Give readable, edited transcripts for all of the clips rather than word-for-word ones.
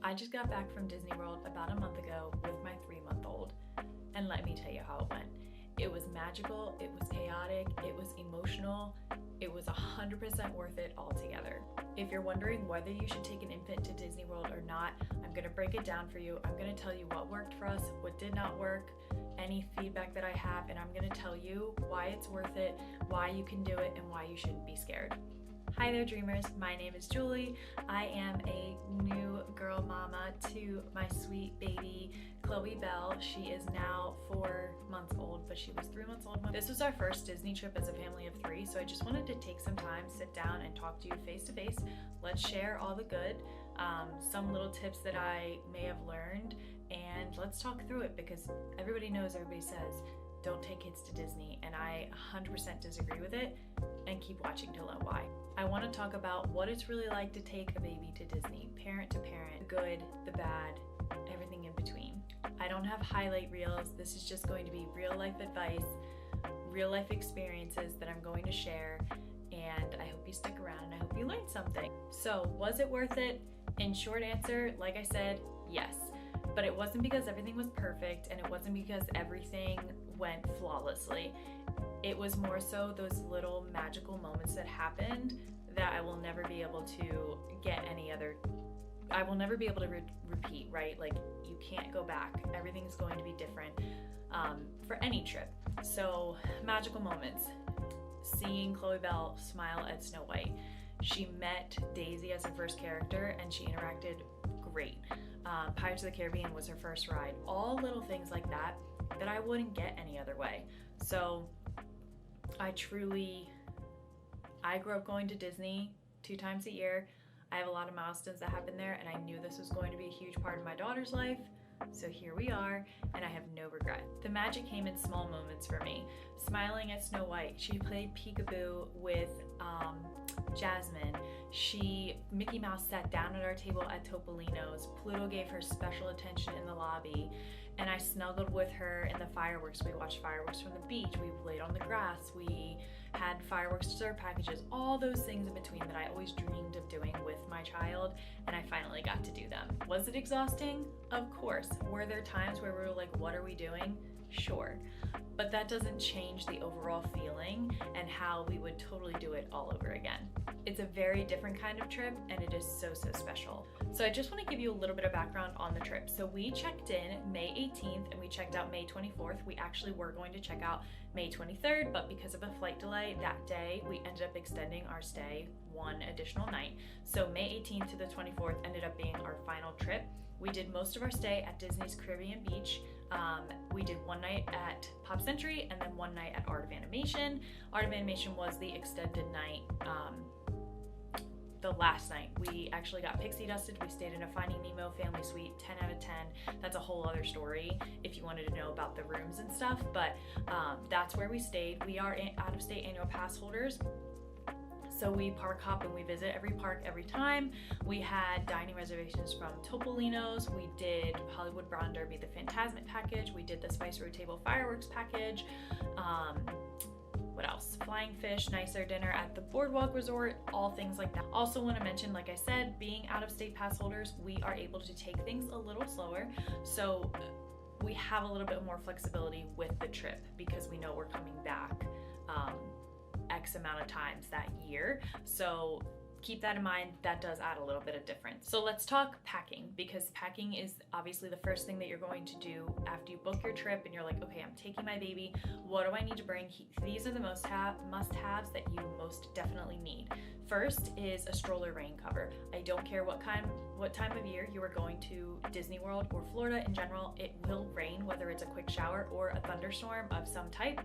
I just got back from Disney World about a month ago with my 3-month-old, and let me tell you how it went. It was magical, it was chaotic, it was emotional, it was 100% worth it altogether. If you're wondering whether you should take an infant to Disney World or not, I'm gonna break it down for you. I'm gonna tell you what worked for us, what did not work, any feedback that I have, and I'm gonna tell you why it's worth it, why you can do it, and why you shouldn't be scared. Hi there, dreamers. My name is Julie. I am a new girl mama to my sweet baby, Chloe Bell. She is now 4 months old, but she was 3 months old. This was our first Disney trip as a family of 3, so I just wanted to take some time, sit down, and talk to you face to face. Let's share all the good, some little tips that I may have learned, and let's talk through it because everybody says, don't take kids to Disney, and I 100% disagree with it, and keep watching to learn why. I want to talk about what it's really like to take a baby to Disney, parent to parent, the good, the bad, everything in between. I don't have highlight reels. This is just going to be real life advice, real life experiences that I'm going to share, and I hope you stick around and I hope you learned something. So, was it worth it? In short answer, like I said, yes. But it wasn't because everything was perfect, and it wasn't because everything went flawlessly. It was more so those little magical moments that happened that I will never be able to repeat, right? Like, you can't go back. Everything's going to be different for any trip. So, magical moments. Seeing Chloe Bell smile at Snow White. She met Daisy as her first character, and she interacted great. Pirates of the Caribbean was her first ride. All little things like that I wouldn't get any other way. So I grew up going to Disney 2 times a year. I have a lot of milestones that happen there, and I knew this was going to be a huge part of my daughter's life. So here we are, and I have no regret. The magic came in small moments for me. Smiling at Snow White. She played peekaboo with Jasmine. Mickey Mouse sat down at our table at Topolino's. Pluto gave her special attention in the lobby, and I snuggled with her in the fireworks. We watched fireworks from the beach. We played on the grass. We had fireworks dessert packages, all those things in between that I always dreamed of doing with my child, and I finally got to do them. Was it exhausting? Of course. Were there times where we were like, what are we doing? Sure. But that doesn't change the overall feeling and how we would totally do it all over again. It's a very different kind of trip, and it is so special. So I just want to give you a little bit of background on the trip. So we checked in May 18th and we checked out May 24th. We actually were going to check out May 23rd, but because of a flight delay that day, we ended up extending our stay 1 additional night. So May 18th to the 24th ended up being our final trip. We did most of our stay at Disney's Caribbean Beach. We did 1 night at Pop Century and then 1 night at Art of Animation. Art of Animation was the extended night. The last night we actually got pixie dusted. We stayed in a Finding Nemo family suite, 10 out of 10. That's a whole other story if you wanted to know about the rooms and stuff, but that's where we stayed. We are out-of-state annual pass holders, so we park hop and we visit every park every time. We had dining reservations from Topolino's. We did Hollywood Brown Derby, the Fantasmic package. We did the Spice Road Table fireworks package. What else? Flying Fish, nicer dinner at the Boardwalk Resort, all things like that. Also want to mention, like I said, being out-of-state pass holders, we are able to take things a little slower. So we have a little bit more flexibility with the trip because we know we're coming back X amount of times that year. So keep that in mind. That does add a little bit of difference. So let's talk packing, because packing is obviously the first thing that you're going to do after you book your trip and you're like, okay, I'm taking my baby. What do I need to bring? These are the must-haves that you most definitely need. First is a stroller rain cover. I don't care what time of year you are going to Disney World or Florida in general, it will rain, whether it's a quick shower or a thunderstorm of some type.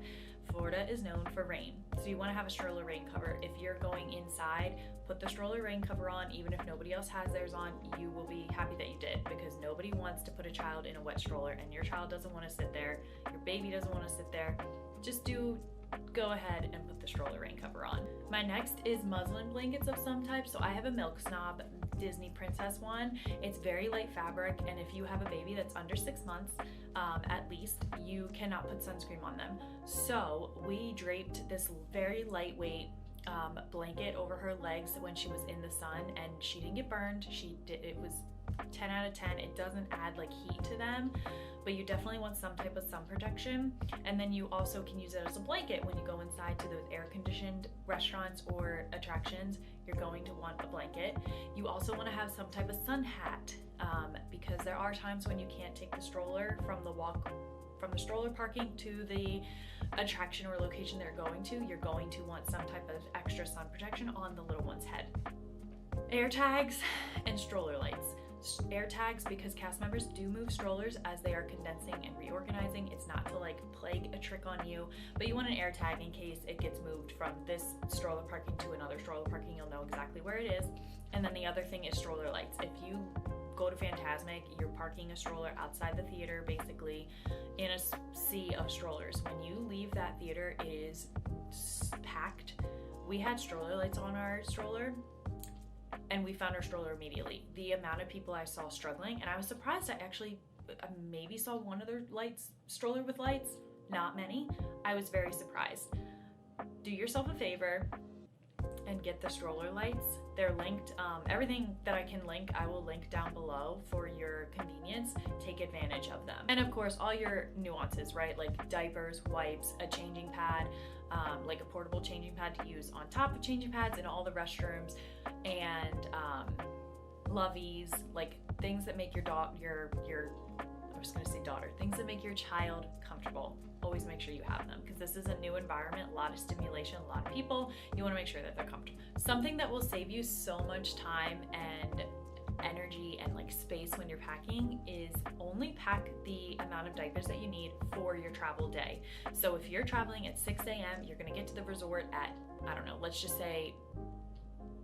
Florida is known for rain, so you want to have a stroller rain cover. If you're going inside, put the stroller rain cover on. Even if nobody else has theirs on, you will be happy that you did, because nobody wants to put a child in a wet stroller, and your child doesn't want to sit there, your baby doesn't want to sit there. Just go ahead and put the stroller rain cover on. My next is muslin blankets of some type. So I have a Milk Snob Disney Princess one. It's very light fabric, and if you have a baby that's under 6 months, at least, you cannot put sunscreen on them. So we draped this very lightweight blanket over her legs when she was in the sun, and she didn't get burned. It was 10 out of 10. It doesn't add like heat to them, but you definitely want some type of sun protection. And then you also can use it as a blanket when you go inside to those air conditioned restaurants or attractions. You're going to want a blanket. You also want to have some type of sun hat, because there are times when you can't take the stroller from the stroller parking to the attraction or location they're going to. You're going to want some type of extra sun protection on the little one's head. Air tags and stroller lights. Air tags, because cast members do move strollers as they are condensing and reorganizing. It's not to like plague a trick on you, but you want an air tag in case it gets moved from this stroller parking to another stroller parking. You'll know exactly where it is. And then the other thing is stroller lights. If you go to Fantasmic, you're parking a stroller outside the theater, basically in a sea of strollers. When you leave that theater, it is packed. We had stroller lights on our stroller, and we found our stroller immediately. The amount of people I saw struggling, and I was surprised. I actually maybe saw one other stroller with lights, not many. I was very surprised. Do yourself a favor and get the stroller lights. They're linked. Everything that I can link, I will link down below for your convenience. Take advantage of them. And of course, all your nuances, right? Like diapers, wipes, a changing pad, like a portable changing pad to use on top of changing pads in all the restrooms, and loveys, like things that make things that make your child comfortable. Always make sure you have them, because this is a new environment, a lot of stimulation, a lot of people. You want to make sure that they're comfortable. Something that will save you so much time and energy and like space when you're packing is only pack the amount of diapers that you need for your travel day. So if you're traveling at 6 a.m., you're going to get to the resort at, I don't know, let's just say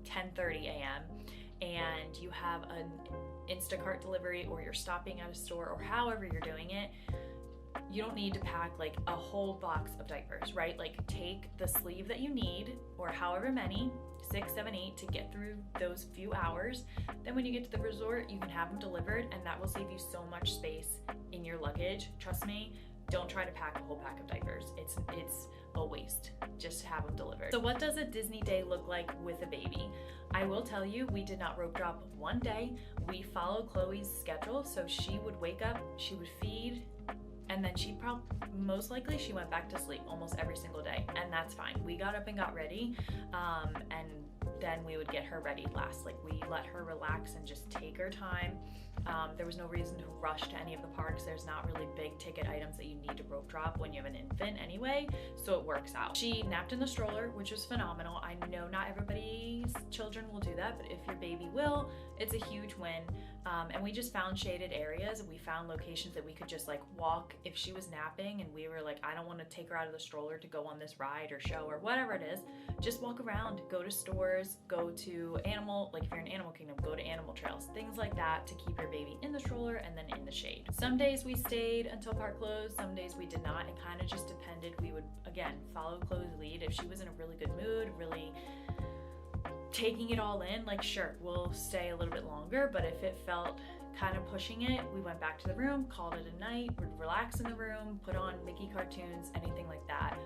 10:30 a.m. and you have an Instacart delivery, or you're stopping at a store, or however you're doing it, you don't need to pack like a whole box of diapers, right? Like take the sleeve that you need, or however many, 6, 7, 8, to get through those few hours. Then when you get to the resort, you can have them delivered, and that will save you so much space in your luggage. Trust me, don't try to pack a whole pack of diapers. It's a waste just to have them delivered. So what does a Disney day look like with a baby? I will tell you, we did not rope drop one day. We followed Chloe's schedule. So she would wake up, she would feed, and then most likely she went back to sleep almost every single day, and that's fine. We got up and got ready, and then we would get her ready last. Like we let her relax and just take her time. There was no reason to rush to any of the parks. There's not really big ticket items that you need to rope drop when you have an infant anyway, so it works out. She napped in the stroller, which was phenomenal. I know not everybody's children will do that, but if your baby will, it's a huge win. And we just found shaded areas. We found locations that we could just like walk if she was napping and we were like, I don't want to take her out of the stroller to go on this ride or show or whatever it is. Just walk around, go to stores, go to like if you're in Animal Kingdom, go to animal trails, things like that to keep your baby in the stroller and then in the shade. Some days we stayed until park closed, some days we did not. It kind of just depended. We would, again, follow Chloe's lead. If she was in a really good mood, really taking it all in, like sure, we'll stay a little bit longer, but if it felt kind of pushing it, we went back to the room, called it a night, would relax in the room, put on Mickey cartoons, anything like that.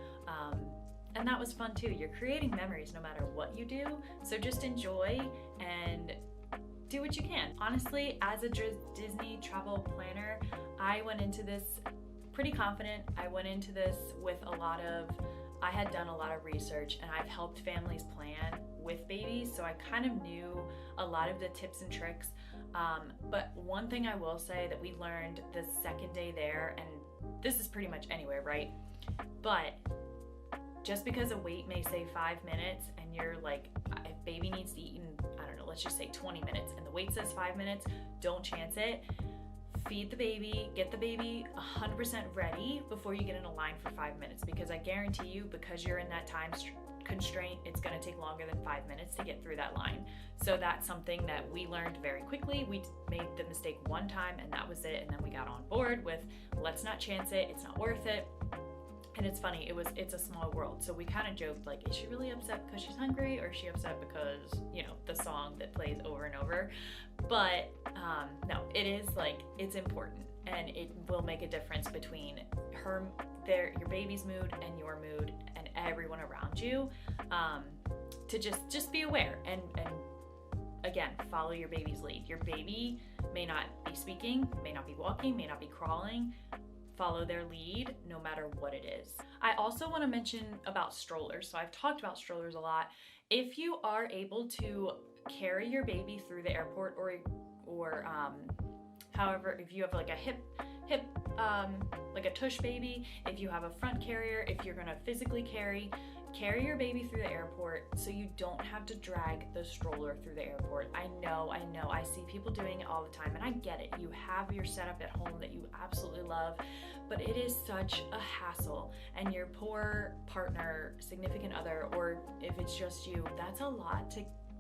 And that was fun too. You're creating memories no matter what you do, so just enjoy and do what you can. Honestly, as a Disney travel planner, I went into this pretty confident. I went into this with I had done a lot of research, and I've helped families plan with babies, so I kind of knew a lot of the tips and tricks. But one thing I will say that we learned the second day there, and this is pretty much anywhere, right? But just because a wait may say 5 minutes and you're like, if baby needs to eat in, I don't know, let's just say 20 minutes, and the wait says 5 minutes, don't chance it. Feed the baby, get the baby 100% ready before you get in a line for 5 minutes, because I guarantee you, because you're in that time constraint, it's going to take longer than 5 minutes to get through that line. So that's something that we learned very quickly. We made the mistake one time and that was it, and then we got on board with let's not chance it, it's not worth it. And it's funny, it's a small world. So we kind of joked like, is she really upset because she's hungry, or is she upset because, you know, the song that plays over and over? But no, it is like, it's important, and it will make a difference between your baby's mood and your mood and everyone around you. to just be aware and again, follow your baby's lead. Your baby may not be speaking, may not be walking, may not be crawling. Follow their lead no matter what it is. I also want to mention about strollers. So I've talked about strollers a lot. If you are able to carry your baby through the airport or however, if you have like a hip like a tush baby, if you have a front carrier, if you're going to physically carry your baby through the airport so you don't have to drag the stroller through the airport. I know, I see people doing it all the time, and I get it. You have your setup at home that you absolutely love, but it is such a hassle, and your poor partner, significant other, or if it's just you, that's a lot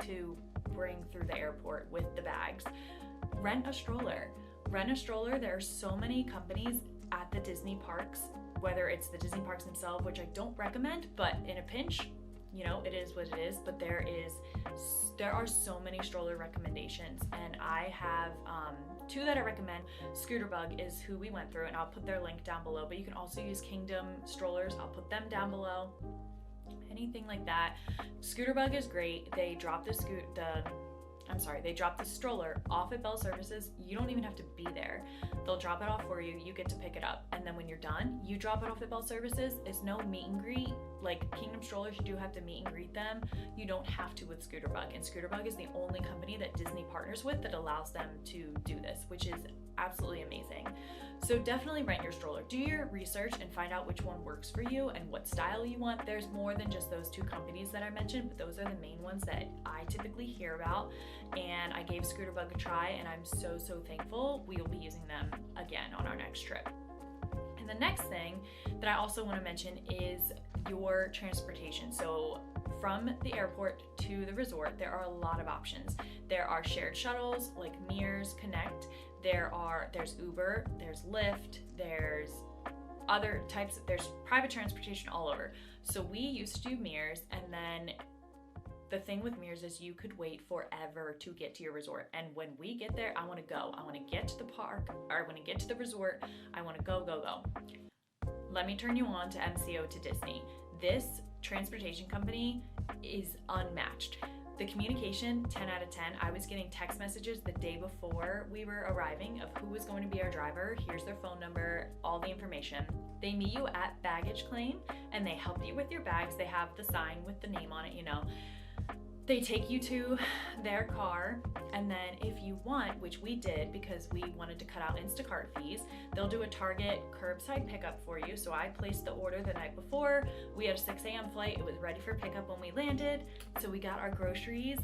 to bring through the airport with the bags. Rent a stroller. There are so many companies at the Disney parks, whether it's the Disney parks themselves, which I don't recommend, but in a pinch, you know, it is what it is. But there are so many stroller recommendations, and I have two that I recommend. Scooterbug is who we went through, and I'll put their link down below, but you can also use Kingdom strollers. I'll put them down below. Anything like that. Scooterbug is great. They drop the stroller off at Bell Services. You don't even have to be there. They'll drop it off for you. You get to pick it up. And then when you're done, you drop it off at Bell Services. It's no meet and greet. Like Kingdom strollers, you do have to meet and greet them. You don't have to with Scooterbug. And Scooterbug is the only company that Disney partners with that allows them to do this, which is absolutely amazing. So definitely rent your stroller. Do your research and find out which one works for you and what style you want. There's more than just those two companies that I mentioned, but those are the main ones that I typically hear about. And I gave Scooterbug a try, and I'm so thankful. We will be using them again on our next trip. And the next thing that I also want to mention is your transportation. So from the airport to the resort, there are a lot of options. There are shared shuttles like Mears Connect. There's Uber, there's Lyft, there's other types, there's private transportation all over. So we used to do Mears, and then the thing with Mears is you could wait forever to get to your resort. And when we get there, I want to go. I want to get to the park, or I want to get to the resort. I want to go. Let me turn you on to MCO to Disney. This transportation company is unmatched. The communication, 10 out of 10. I was getting text messages the day before we were arriving of who was going to be our driver. Here's their phone number, all the information. They meet you at baggage claim, and they help you with your bags. They have the sign with the name on it, you know. They take you to their car, and then if you want, which we did because we wanted to cut out Instacart fees, they'll do a Target curbside pickup for you. So I placed the order the night before. We had a 6 a.m. flight. It was ready for pickup when we landed. So we got our groceries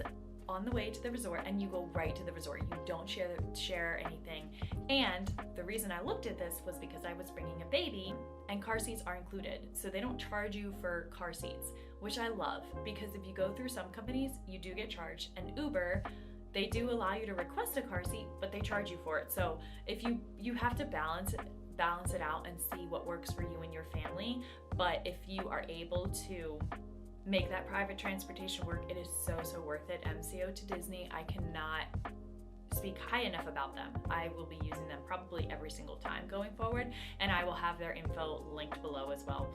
on the way to the resort, and you go right to the resort. You don't share anything. And the reason I looked at this was because I was bringing a baby, and car seats are included. So they don't charge you for car seats, which I love, because if you go through some companies, you do get charged. And Uber, they do allow you to request a car seat, but they charge you for it. So if you have to balance it out and see what works for you and your family. But if you are able to make that private transportation work, it is so worth it. MCO to Disney, I cannot speak high enough about them. I will be using them probably every single time going forward, and I will have their info linked below as well.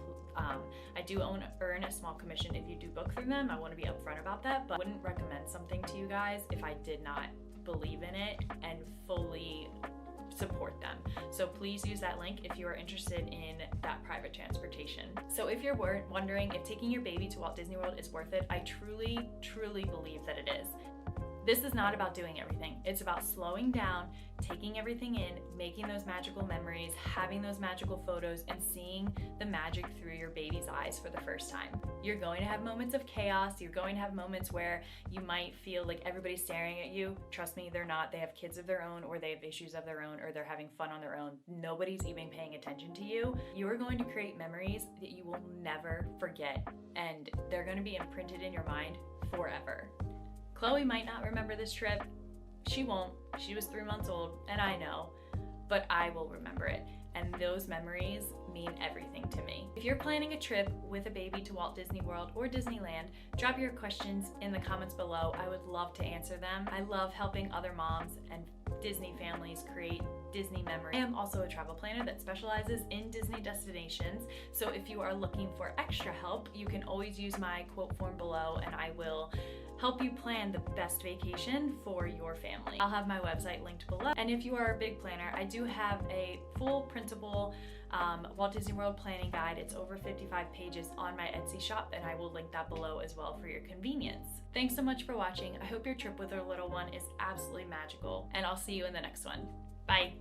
I do earn a small commission if you do book through them. I want to be upfront about that, but I wouldn't recommend something to you guys if I did not believe in it and fully support them. So please use that link if you are interested in that private transportation. So if you're wondering if taking your baby to Walt Disney World is worth it, I truly believe that it is. This is not about doing everything. It's about slowing down, taking everything in, making those magical memories, having those magical photos, and seeing the magic through your baby's eyes for the first time. You're going to have moments of chaos. You're going to have moments where you might feel like everybody's staring at you. Trust me, they're not. They have kids of their own, or they have issues of their own, or they're having fun on their own. Nobody's even paying attention to you. You are going to create memories that you will never forget, and they're going to be imprinted in your mind forever. Chloe might not remember this trip. She won't. She was 3 months old, and I know, but I will remember it. And those memories mean everything to me. If you're planning a trip with a baby to Walt Disney World or Disneyland, drop your questions in the comments below. I would love to answer them. I love helping other moms and Disney families create Disney memories. I am also a travel planner that specializes in Disney destinations, so if you are looking for extra help, you can always use my quote form below and I will help you plan the best vacation for your family. I'll have my website linked below. And if you are a big planner, I do have a full printable Walt Disney World planning guide. It's over 55 pages on my Etsy shop, and I will link that below as well for your convenience. Thanks so much for watching. I hope your trip with our little one is absolutely magical, and I'll see you in the next one. Bye.